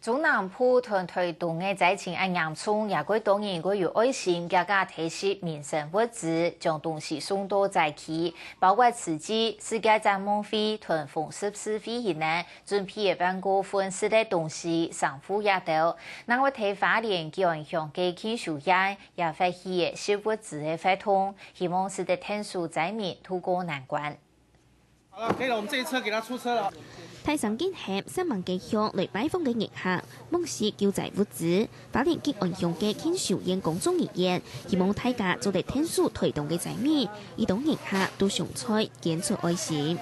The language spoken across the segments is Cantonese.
中南部推动的在前按洋葱，也过当然有爱心，加提携民生物资，将东西送到灾区，包括慈济、世界展望会、屯风14会以内，准备办过分4类东西上户也到。那我睇花莲叫影响嘅建树业，也发现食物资的发通，希望使得天数灾民渡过难关。好了，可以了，我们这一车给他出车了。台上建协3萬幾鄉來拜訪嘅遊客，目視救濟物資，花蓮吉安鄉嘅建樹園公眾醫院，希望大家做啲天數推動嘅災民，移動遊客都上菜捐出愛心。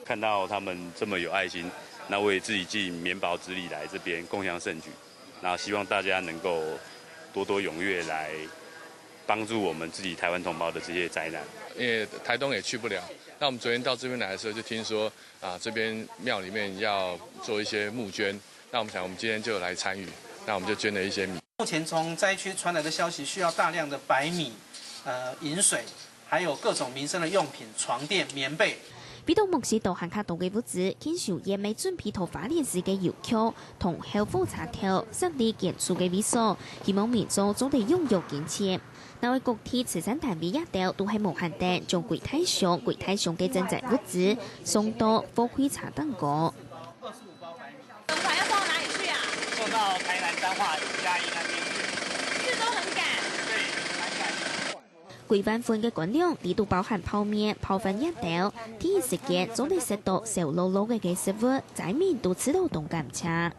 看到他們這麼有愛心，那我也自己盡綿薄之力來這邊共襄盛舉，然後希望大家能夠多多踴躍來幫助我們自己台灣同胞的這些災難。因為台東也去不了，那我們昨天到這邊來的時候，就聽說這邊廟裡面要做一些募捐，那我們想我們今天就來參與，那我們就捐了一些米。目前從災區傳來的消息，需要大量的白米、飲水，還有各種民生的用品、床墊、棉被。比到目前到行客到嘅物資，建樹也未準備到花蓮市嘅郵局同後付查條設立建築嘅位所，希望民眾早啲踴躍捐錢。那位各地慈善單位也都係無限定將櫃台上嘅賑災物資送到貨櫃查等過。款要送到哪裡去啊？送到台南彰化嘉義那邊去。是都很趕。對，很趕。幾萬份嘅乾糧，呢度包含泡麵、泡飯一條，第一時間總係食到燒爐爐嘅食物，災民都吃到動感車。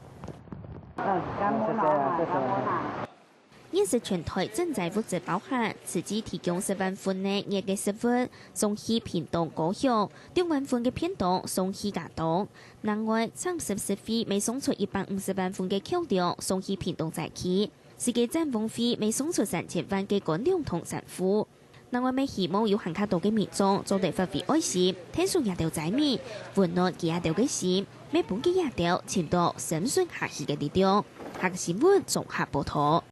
現時全台賑災物資包含自己提供10萬份嘅熱嘅食物，送去屏東高雄；2萬份嘅片檔送去嘉東。另外，30會未送出150萬份嘅口糧送去屏東災區。世界展望會未送出3000萬嘅乾糧同sản婦。另外，未希望有行客到嘅民眾做地發揮愛心，聽說也條災民，溫暖佢也條嘅心，每本嘅也條簽到生存下去嘅力量。下個新聞綜合報道。